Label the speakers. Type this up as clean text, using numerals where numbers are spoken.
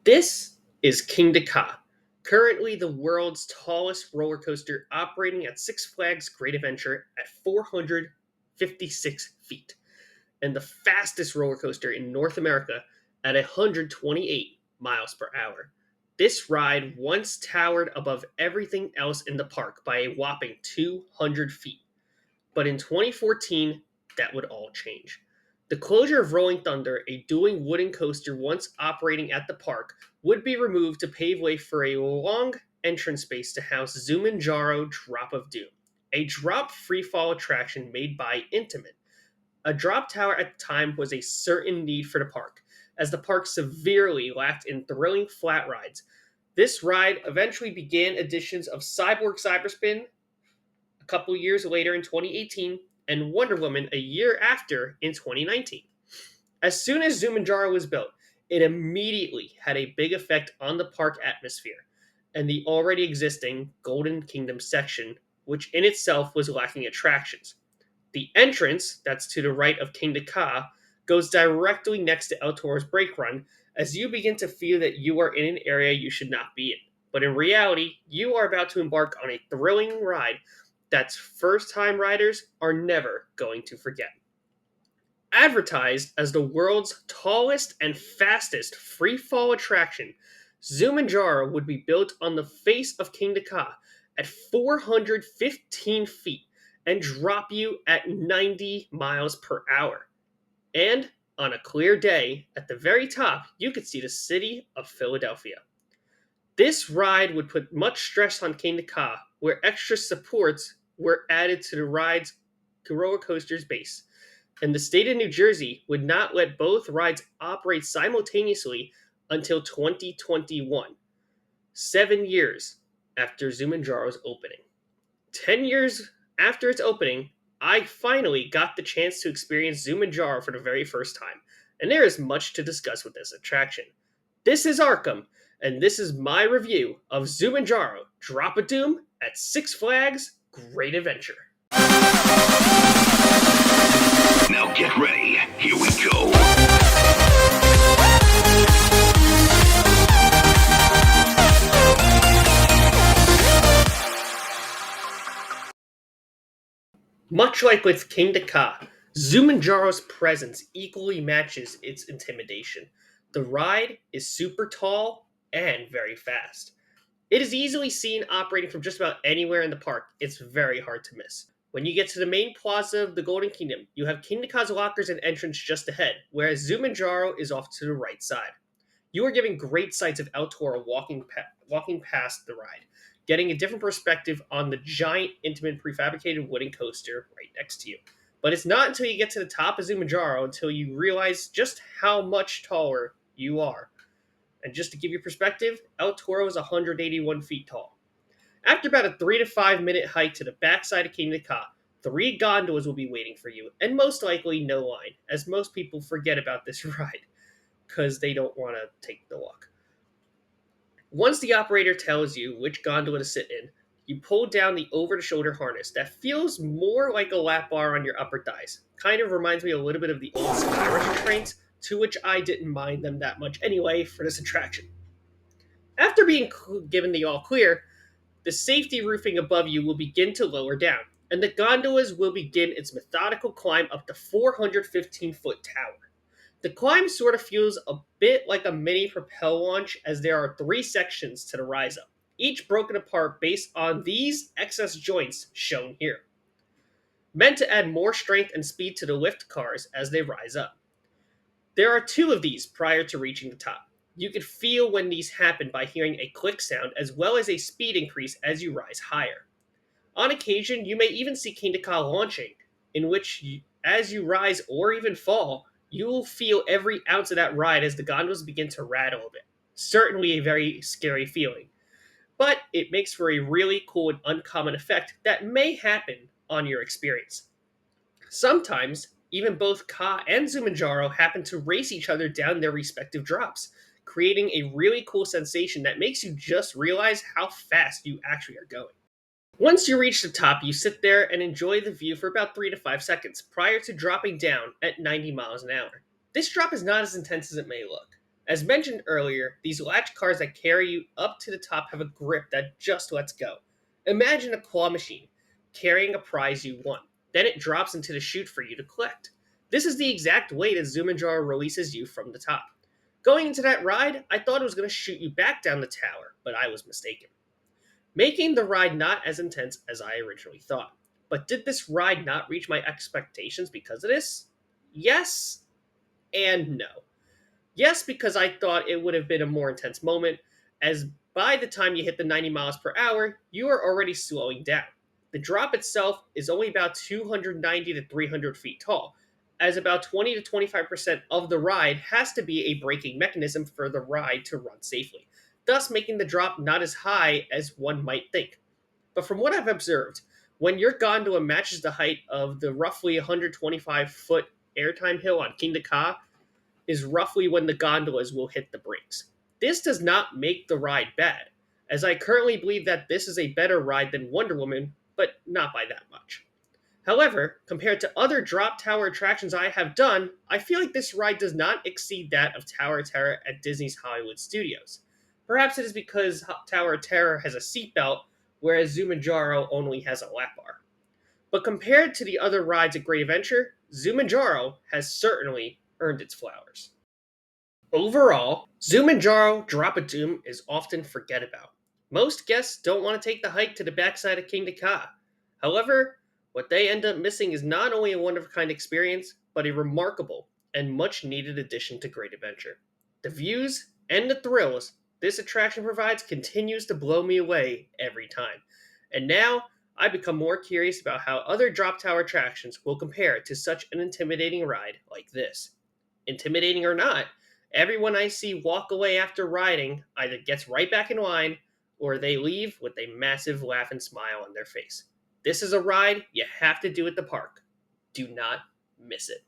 Speaker 1: This is King Ka, currently the world's tallest roller coaster operating at Six Flags Great Adventure at 456 feet, and the fastest roller coaster in North America at 128 miles per hour. This ride once towered above everything else in the park by a whopping 200 feet. But in 2014, that would all change. The closure of Rolling Thunder, a dueling wooden coaster once operating at the park, would be removed to pave way for a long entrance space to house Zumanjaro Drop of Doom, a drop freefall attraction made by Intamin. A drop tower at the time was a certain need for the park, as the park severely lacked in thrilling flat rides. This ride eventually began editions of Cyborg Cyberspin a couple years later in 2018, and Wonder Woman a year after in 2019. As soon as Zumanjaro was built, it immediately had a big effect on the park atmosphere and the already existing Golden Kingdom section, which in itself was lacking attractions. The entrance, that's to the right of King Ka, goes directly next to El Toro's brake run as you begin to feel that you are in an area you should not be in. But in reality, you are about to embark on a thrilling ride that first time riders are never going to forget. Advertised as the world's tallest and fastest free fall attraction, Zumanjaro would be built on the face of King Ka at 415 feet and drop you at 90 miles per hour. And on a clear day, at the very top, you could see the city of Philadelphia. This ride would put much stress on King Ka, where extra supports were added to the ride's roller coaster's base, and the state of New Jersey would not let both rides operate simultaneously until 2021, 7 years after Zumanjaro's opening. 10 years after its opening, I finally got the chance to experience Zumanjaro for the very first time, and there is much to discuss with this attraction. This is Arkham, and this is my review of Zumanjaro Drop of Doom at Six Flags Great Adventure.
Speaker 2: Now get ready. Here we go.
Speaker 1: Much like with King Ka, Zumanjaro's presence equally matches its intimidation. The ride is super tall and very fast. It is easily seen operating from just about anywhere in the park. It's very hard to miss. When you get to the main plaza of the Golden Kingdom, you have King Ka's lockers and entrance just ahead, whereas Zumanjaro is off to the right side. You are given great sights of El Toro walking past the ride, getting a different perspective on the giant, intimate, prefabricated wooden coaster right next to you. But it's not until you get to the top of Zumanjaro until you realize just how much taller you are. And just to give you perspective, El Toro is 181 feet tall. After about a 3 to 5 minute hike to the backside of King Ka, 3 gondolas will be waiting for you, and most likely no line, as most people forget about this ride because they don't want to take the walk. Once the operator tells you which gondola to sit in, you pull down the over-the-shoulder harness that feels more like a lap bar on your upper thighs. Kind of reminds me a little bit of the old Skyrush trains, to which I didn't mind them that much anyway for this attraction. After being given the all clear, the safety roofing above you will begin to lower down, and the gondolas will begin its methodical climb up the 415-foot tower. The climb sort of feels a bit like a mini propel launch, as there are 3 sections to the rise up, each broken apart based on these excess joints shown here, meant to add more strength and speed to the lift cars as they rise up. There are 2 of these prior to reaching the top. You can feel when these happen by hearing a click sound as well as a speed increase as you rise higher. On occasion, you may even see King Ka launching, in which, as you rise or even fall, you will feel every ounce of that ride as the gondolas begin to rattle a bit. Certainly a very scary feeling. But it makes for a really cool and uncommon effect that may happen on your experience. Sometimes, even both Ka and Zumanjaro happen to race each other down their respective drops, creating a really cool sensation that makes you just realize how fast you actually are going. Once you reach the top, you sit there and enjoy the view for about 3 to 5 seconds prior to dropping down at 90 miles an hour. This drop is not as intense as it may look, As mentioned earlier, these latch cars that carry you up to the top have a grip that just lets go. Imagine a claw machine carrying a prize you won. Then it drops into the chute for you to collect. This is the exact way that Zumanjaro releases you from the top. Going into that ride, I thought it was going to shoot you back down the tower, but I was mistaken, making the ride not as intense as I originally thought. But did this ride not reach my expectations because of this? Yes and no. Yes, because I thought it would have been a more intense moment, as by the time you hit the 90 miles per hour, you are already slowing down. The drop itself is only about 290 to 300 feet tall, as about 20 to 25% of the ride has to be a braking mechanism for the ride to run safely, thus making the drop not as high as one might think. But from what I've observed, when your gondola matches the height of the roughly 125-foot airtime hill on King Ka, is roughly when the gondolas will hit the brakes. This does not make the ride bad, as I currently believe that this is a better ride than Wonder Woman, but not by that much. However, compared to other drop tower attractions I have done, I feel like this ride does not exceed that of Tower of Terror at Disney's Hollywood Studios. Perhaps it is because Tower of Terror has a seatbelt, whereas Zumanjaro only has a lap bar. But compared to the other rides at Great Adventure, Zumanjaro has certainly earned its flowers. Overall, Zumanjaro Drop of Doom is often forget about. Most guests don't want to take the hike to the backside of King Ka. However, what they end up missing is not only a one of a kind experience, but a remarkable and much needed addition to Great Adventure. The views and the thrills this attraction provides continues to blow me away every time. And now I become more curious about how other drop tower attractions will compare to such an intimidating ride like this. Intimidating or not, everyone I see walk away after riding either gets right back in line or they leave with a massive laugh and smile on their face. This is a ride you have to do at the park. Do not miss it.